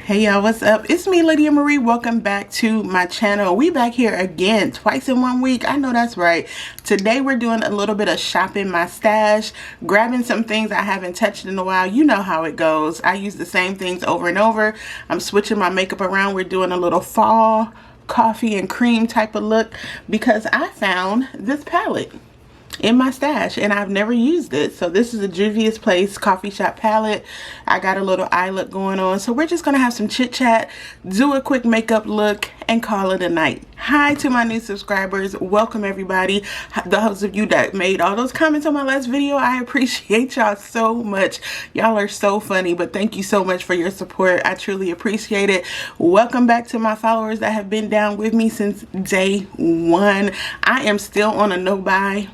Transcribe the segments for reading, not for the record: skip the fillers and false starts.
Hey y'all, what's up? It's me, Lydia Marie. Welcome back to my channel. We back here again twice in 1 week. I know that's right. Today we're doing a little bit of shopping my stash, grabbing some things I haven't touched in a while. You know how it goes. I use the same things over and over. I'm switching my makeup around. We're doing a little fall coffee and cream type of look because I found this palette in my stash and I've never used it. So this is a Juvia's Place coffee shop palette. I got a little eye look going on, so we're just gonna have some chit chat, do a quick makeup look, and call it a night. Hi to my new subscribers. Welcome everybody. Those of you that made all those comments on my last video, I appreciate y'all so much. Y'all are so funny, but thank you so much for your support. I truly appreciate it. Welcome back to my followers that have been down with me since day one. I am still on a no buy.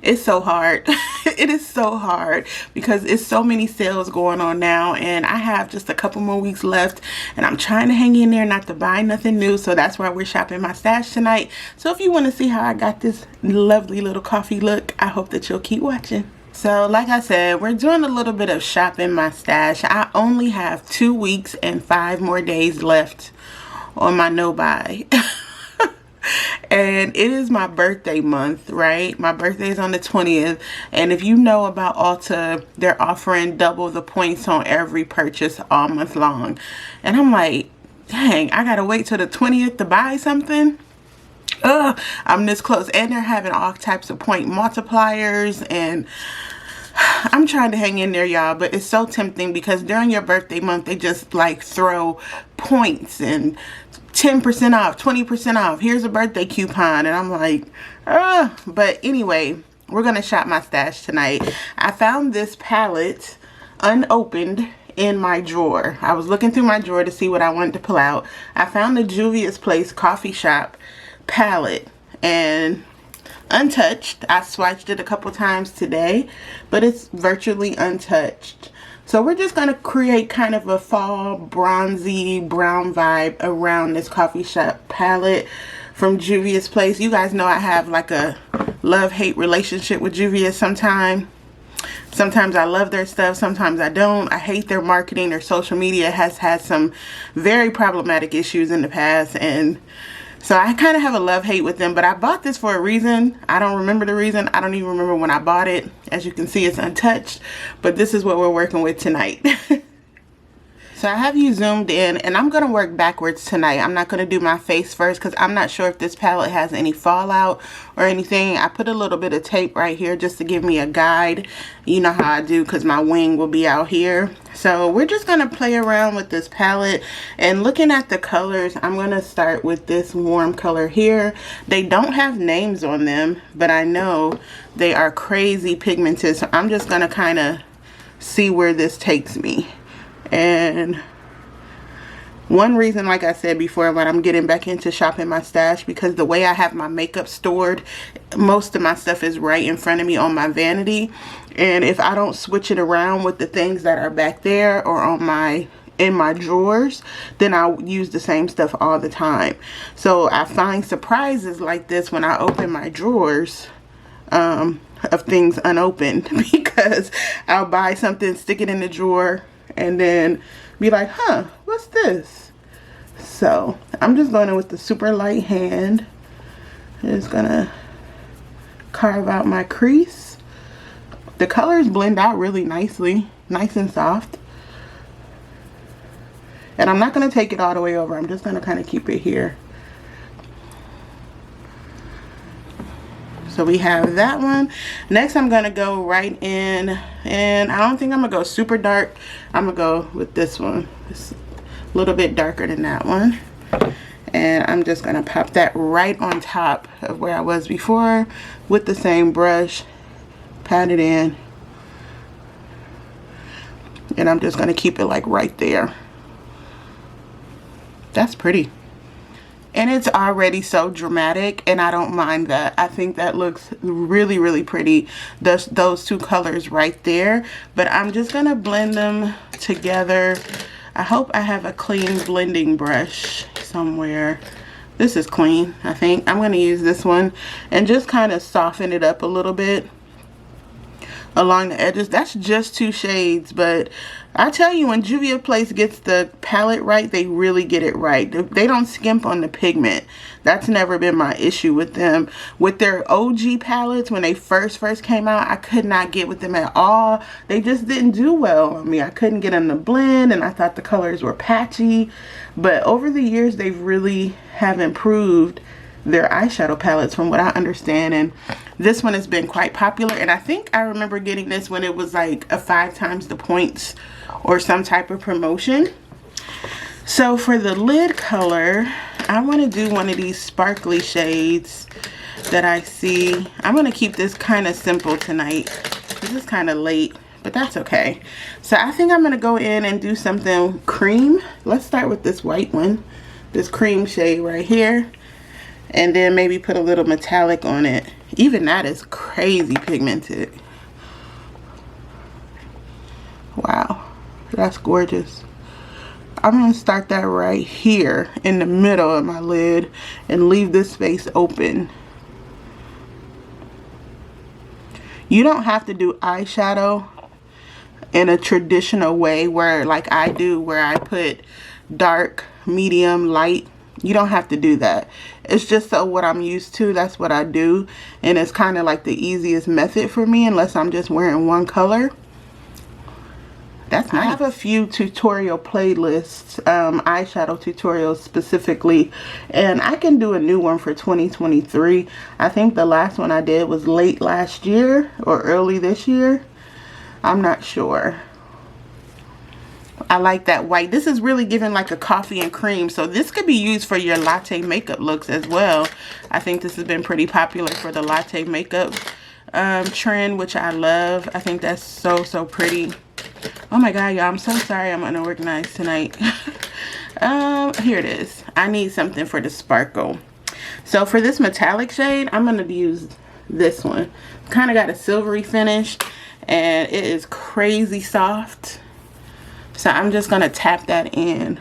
It's so hard. It is so hard because it's so many sales going on now and I have just a couple more weeks left and I'm trying to hang in there not to buy nothing new. So that's why we're shopping my stash tonight. So if you want to see how I got this lovely little coffee look, I hope that you'll keep watching. So like I said, we're doing a little bit of shopping my stash. I only have 2 weeks and 5 more days left on my no buy. And it is my birthday month, right? My birthday is on the 20th. And if you know about Ulta, they're offering double the points on every purchase all month long. And I'm like, dang, I gotta wait till the 20th to buy something? Ugh, I'm this close. And they're having all types of point multipliers and I'm trying to hang in there, y'all, but it's so tempting because during your birthday month, they just like throw points and 10% off, 20% off. Here's a birthday coupon. And I'm like, but anyway, we're going to shop my stash tonight. I found this palette unopened in my drawer. I was looking through my drawer to see what I wanted to pull out. I found the Juvia's Place coffee shop palette and untouched. I swatched it a couple times today, but it's virtually untouched. So we're just going to create kind of a fall bronzy brown vibe around this coffee shop palette from Juvia's Place. You guys know I have like a love-hate relationship with Juvia sometimes. Sometimes I love their stuff, sometimes I don't. I hate their marketing. Their social media has had some very problematic issues in the past, and so I kind of have a love-hate with them, but I bought this for a reason. I don't remember the reason. I don't even remember when I bought it. As you can see, it's untouched, but this is what we're working with tonight. So I have you zoomed in and I'm going to work backwards tonight. I'm not going to do my face first because I'm not sure if this palette has any fallout or anything. I put a little bit of tape right here just to give me a guide. You know how I do because my wing will be out here. So we're just going to play around with this palette and looking at the colors. I'm going to start with this warm color here. They don't have names on them, but I know they are crazy pigmented. So I'm just going to kind of see where this takes me. And one reason, like I said before, when I'm getting back into shopping my stash, because the way I have my makeup stored, most of my stuff is right in front of me on my vanity. And if I don't switch it around with the things that are back there or on in my drawers, then I'll use the same stuff all the time. So I find surprises like this when I open my drawers of things unopened, because I'll buy something, stick it in the drawer, and then be like, huh, what's this? So I'm just going in with the super light hand. I'm just gonna carve out my crease. The colors blend out really nicely, nice and soft. And I'm not gonna take it all the way over. I'm just gonna kind of keep it here. So we have that one. Next, I'm going to go right in, and I don't think I'm going to go super dark. I'm going to go with this one. It's a little bit darker than that one. And I'm just going to pop that right on top of where I was before with the same brush. Pat it in. And I'm just going to keep it like right there. That's pretty. And it's already so dramatic, and I don't mind that. I think that looks really, really pretty, those two colors right there. But I'm just gonna blend them together. I hope I have a clean blending brush somewhere. This is clean, I think. I'm going to use this one and just kind of soften it up a little bit along the edges. That's just 2 shades, but I tell you, when Juvia Place gets the palette right, they really get it right. They don't skimp on the pigment. That's never been my issue with them. With their OG palettes, when they first came out, I could not get with them at all. They just didn't do well on me. I couldn't get them to blend, and I thought the colors were patchy. But over the years, they really have improved their eyeshadow palettes from what I understand, and this one has been quite popular. And I think I remember getting this when it was like a 5 times the points or some type of promotion. So for the lid color, I want to do one of these sparkly shades that I see. I'm going to keep this kind of simple tonight. This is kind of late, but that's okay. So I think I'm going to go in and do something cream. Let's start with this white one, this cream shade right here. And then maybe put a little metallic on it. Even that is crazy pigmented. Wow, that's gorgeous. I'm going to start that right here in the middle of my lid and leave this space open. You don't have to do eyeshadow in a traditional way where, like I do, where I put dark, medium, light. You don't have to do that. It's just so what I'm used to, that's what I do. And it's kind of like the easiest method for me, unless I'm just wearing one color. That's nice. I have a few tutorial playlists, eyeshadow tutorials specifically, and I can do a new one for 2023. I think the last one I did was late last year or early this year. I'm not sure. I like that white. This is really giving like a coffee and cream, so this could be used for your latte makeup looks as well. I think this has been pretty popular for the latte makeup trend, which I love. I think that's so pretty. Oh my god, y'all, I'm so sorry I'm unorganized tonight. Here it is. I need something for the sparkle. So for this metallic shade, I'm going to use this one. Kind of got a silvery finish, and it is crazy soft. So I'm just going to tap that in.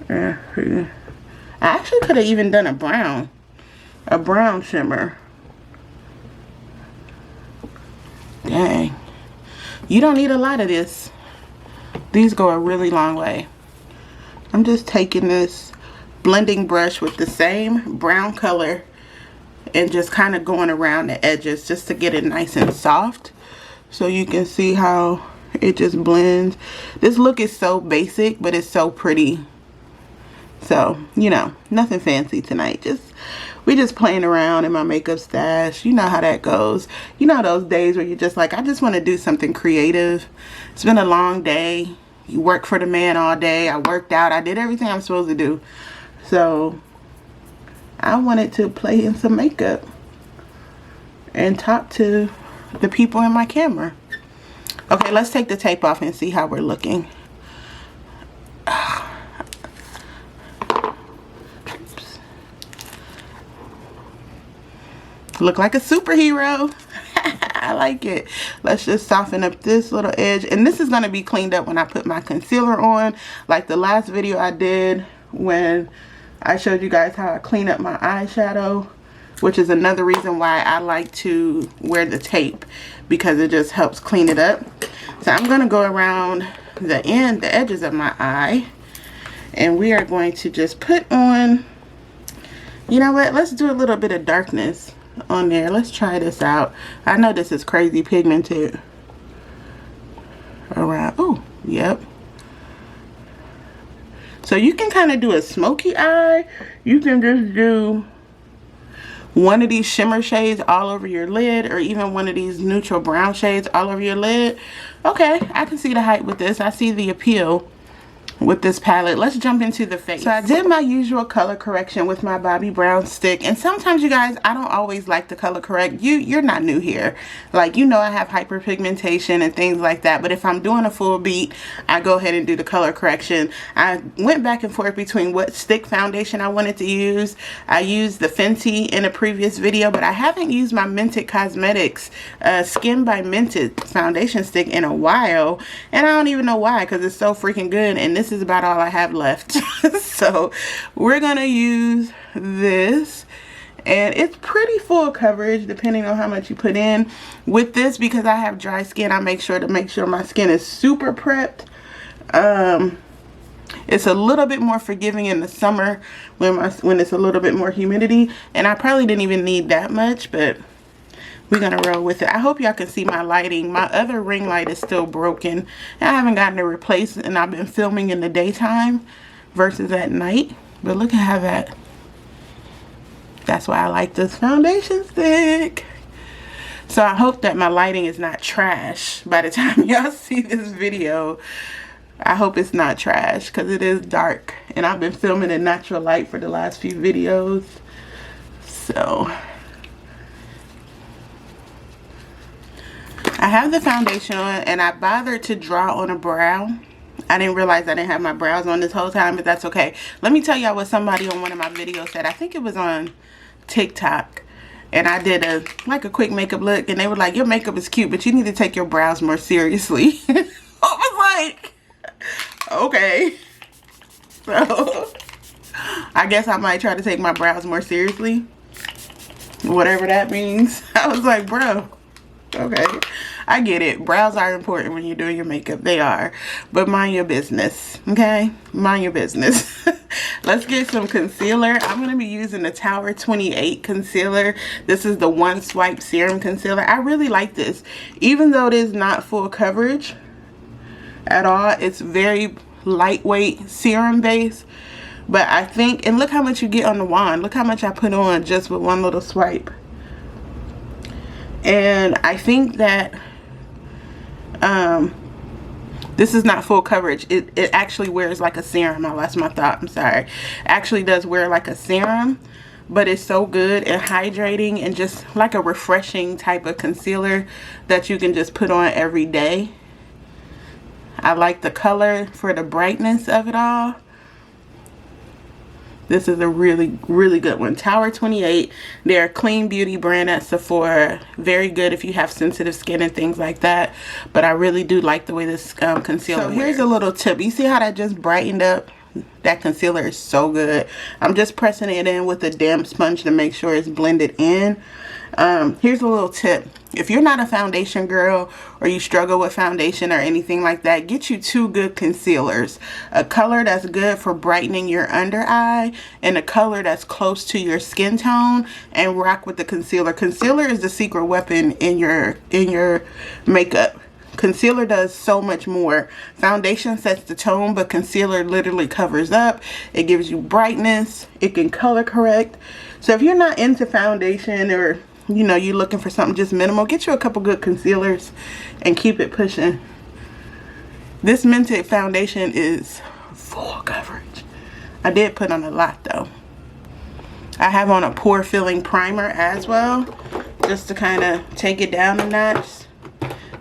I actually could have even done a brown shimmer. Dang. You don't need a lot of this. These go a really long way. I'm just taking this blending brush with the same brown color and just kind of going around the edges just to get it nice and soft, so you can see how it just blends. This look is so basic, but it's so pretty. So, you know, nothing fancy tonight. We just playing around in my makeup stash. You know how that goes. You know those days where you're just like, I just want to do something creative. It's been a long day. You work for the man all day. I worked out. I did everything I'm supposed to do. So I wanted to play in some makeup and talk to the people in my camera. Okay, let's take the tape off and see how we're looking. Oops. Look like a superhero. I like it. Let's just soften up this little edge. And this is going to be cleaned up when I put my concealer on. Like the last video I did when I showed you guys how I clean up my eyeshadow, which is another reason why I like to wear the tape, because it just helps clean it up. So I'm going to go around the edges of my eye, and we are going to just put on, you know what, let's do a little bit of darkness on there. Let's try this out. I know this is crazy pigmented around. Oh, yep. So you can kind of do a smoky eye. You can just do one of these shimmer shades all over your lid, or even one of these neutral brown shades all over your lid. Okay, I can see the hype with this. I see the appeal with this palette. Let's jump into the face. So I did my usual color correction with my Bobbi Brown stick, and sometimes, you guys, I don't always like to color correct. You're not new here. Like, you know, I have hyperpigmentation and things like that, but if I'm doing a full beat, I go ahead and do the color correction. I went back and forth between what stick foundation I wanted to use. I used the Fenty in a previous video, but I haven't used my Mented Cosmetics Skin by Mented foundation stick in a while, and I don't even know why, because it's so freaking good, and this is about all I have left. So we're gonna use this, and it's pretty full coverage depending on how much you put in. With this, because I have dry skin, I make sure my skin is super prepped. It's a little bit more forgiving in the summer when it's a little bit more humidity, and I probably didn't even need that much, but we're gonna roll with it. I hope y'all can see my lighting. My other ring light is still broken, and I haven't gotten it replaced, and I've been filming in the daytime versus at night. But look at how that's why I like this foundation stick. So I hope that my lighting is not trash by the time y'all see this video. I hope it's not trash, because it is dark, and I've been filming in natural light for the last few videos. So I have the foundation on, and I bothered to draw on a brow. I didn't realize I didn't have my brows on this whole time, but that's okay. Let me tell y'all what somebody on one of my videos said. I think it was on TikTok, and I did a quick makeup look, and they were like, your makeup is cute, but you need to take your brows more seriously. I was like, okay. So I guess I might try to take my brows more seriously, whatever that means. I was like, bro, okay, I get it. Brows are important when you're doing your makeup. They are. But mind your business, okay? Mind your business. Let's get some concealer. I'm going to be using the Tower 28 concealer. This is the One Swipe Serum Concealer. I really like this. Even though it is not full coverage at all, it's very lightweight serum base. But I think, and look how much you get on the wand. Look how much I put on just with one little swipe. And I think that this is not full coverage. It actually wears like a serum. I lost my thought. I'm sorry. Actually does wear like a serum, but it's so good and hydrating and just like a refreshing type of concealer that you can just put on every day. I like the color for the brightness of it all. This is a really, really good one. Tower 28. They're a clean beauty brand at Sephora. Very good if you have sensitive skin and things like that. But I really do like the way this concealer wears. Here's a little tip. You see how that just brightened up? That concealer is so good. I'm just pressing it in with a damp sponge to make sure it's blended in. Here's a little tip. If you're not a foundation girl, or you struggle with foundation or anything like that, get you two good concealers. A color that's good for brightening your under eye, and a color that's close to your skin tone, and rock with the concealer. Concealer is the secret weapon in your makeup. Concealer does so much more. Foundation sets the tone, but concealer literally covers up. It gives you brightness. It can color correct. So if you're not into foundation, or you're looking for something just minimal, get you a couple good concealers and keep it pushing. This Mented foundation is full coverage. I did put on a lot though. I have on a pore filling primer as well, just to kind of take it down a notch.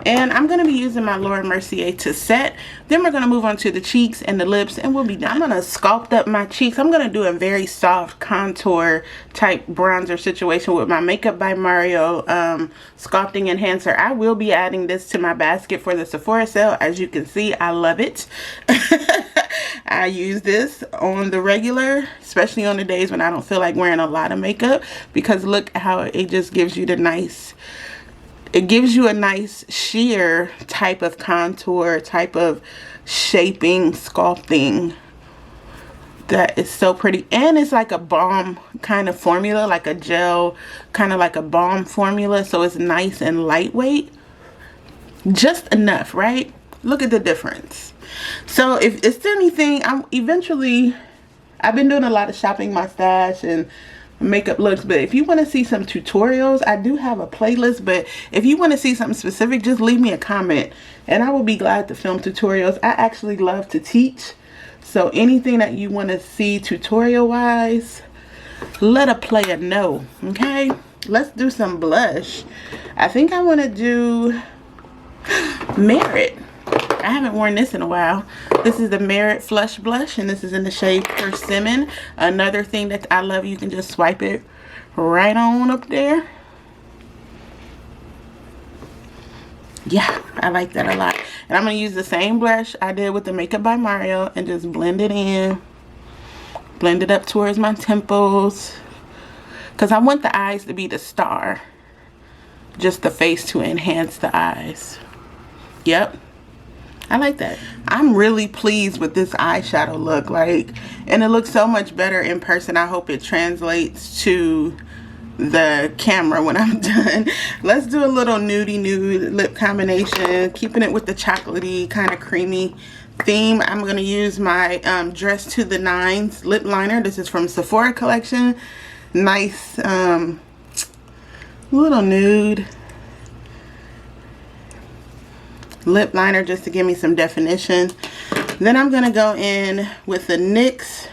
And I'm going to be using my Laura Mercier to set. Then we're going to move on to the cheeks and the lips, and we'll be done. I'm going to sculpt up my cheeks. I'm going to do a very soft contour type bronzer situation with my Makeup by Mario sculpting enhancer. I will be adding this to my basket for the Sephora sale. As you can see, I love it. I use this on the regular, especially on the days when I don't feel like wearing a lot of makeup, because look how it just gives you the nice... It gives you a nice sheer type of contour, type of shaping, sculpting that is so pretty. And it's like a balm kind of formula, like a gel, kind of like a balm formula. So it's nice and lightweight. Just enough, right? Look at the difference. So if it's anything, I've been doing a lot of shopping my stash and makeup looks, but if you want to see some tutorials, I do have a playlist. But if you want to see something specific, just leave me a comment and I will be glad to film tutorials. I actually love to teach, so anything that you want to see tutorial wise, let a player know. Okay, let's do some blush. I think I want to do Merit. I haven't worn this in a while. This is the Merit Flush Blush, and this is in the shade Persimmon. Another thing that I love, you can just swipe it right on up there. Yeah, I like that a lot. And I'm going to use the same brush I did with the Makeup by Mario and just blend it in Blend it up towards my temples. Because I want the eyes to be the star. Just the face to enhance the eyes. Yep. I like that. I'm really pleased with this eyeshadow look. And it looks so much better in person. I hope it translates to the camera when I'm done. Let's do a little nudie nude lip combination, keeping it with the chocolatey kind of creamy theme. I'm going to use my Dress to the Nines lip liner. This is from Sephora collection. Nice little nude lip liner just to give me some definition. Then I'm going to go in with the NYX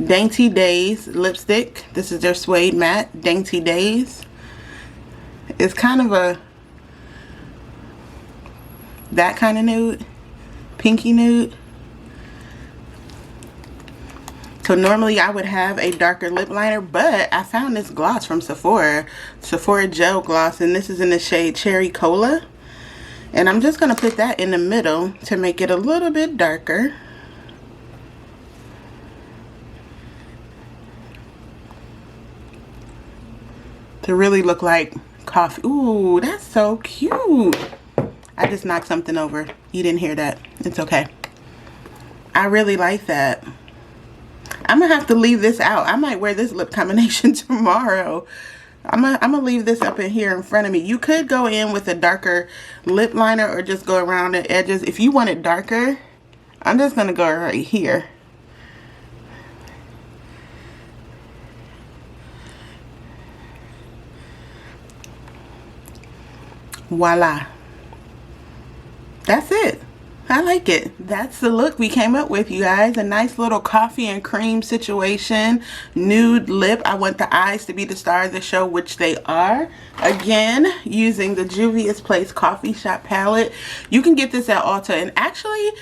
Dainty Days lipstick. This is their suede matte Dainty Days. It's kind of that kind of nude, pinky nude. So normally I would have a darker lip liner, but I found this gloss from Sephora gel gloss, and this is in the shade Cherry Cola. And I'm just going to put that in the middle to make it a little bit darker. To really look like coffee. Ooh, that's so cute. I just knocked something over. You didn't hear that. It's okay. I really like that. I'm gonna have to leave this out. I might wear this lip combination tomorrow. I'm gonna leave this up in here in front of me. You could go in with a darker lip liner or just go around the edges. If you want it darker, I'm just gonna go right here. Voila. That's it. I like it. That's the look we came up with, you guys. A nice little coffee and cream situation. Nude lip. I want the eyes to be the star of the show, which they are. Again, using the Juvia's Place Coffee Shop palette. You can get this at Ulta. And actually,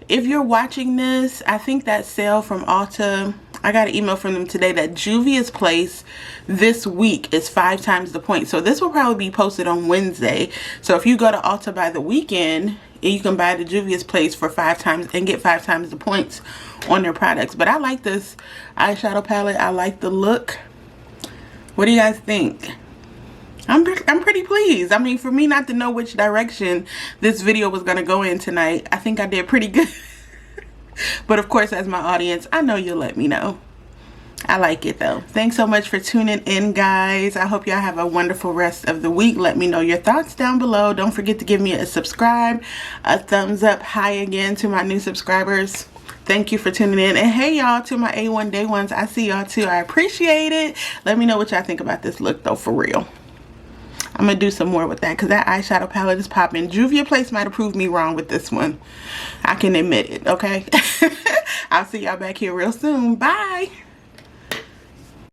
if you're watching this, I think that sale from Ulta, I got an email from them today that Juvia's Place this week is 5 times the point. So this will probably be posted on Wednesday. So if you go to Ulta by the weekend, you can buy the Juvia's Place for 5 times and get 5 times the points on their products. But I like this eyeshadow palette. I like the look. What do you guys think? I'm pretty pleased. I mean, for me not to know which direction this video was going to go in tonight, I think I did pretty good. But of course, as my audience, I know you'll let me know. I like it though. Thanks so much for tuning in, guys. I hope y'all have a wonderful rest of the week. Let me know your thoughts down below. Don't forget to give me a subscribe, a thumbs up high again to my new subscribers. Thank you for tuning in. And hey y'all, to my A1 Day Ones, I see y'all too. I appreciate it. Let me know what y'all think about this look though, for real. I'm going to do some more with that because that eyeshadow palette is popping. Juvia Place might have proved me wrong with this one. I can admit it, okay? I'll see y'all back here real soon. Bye.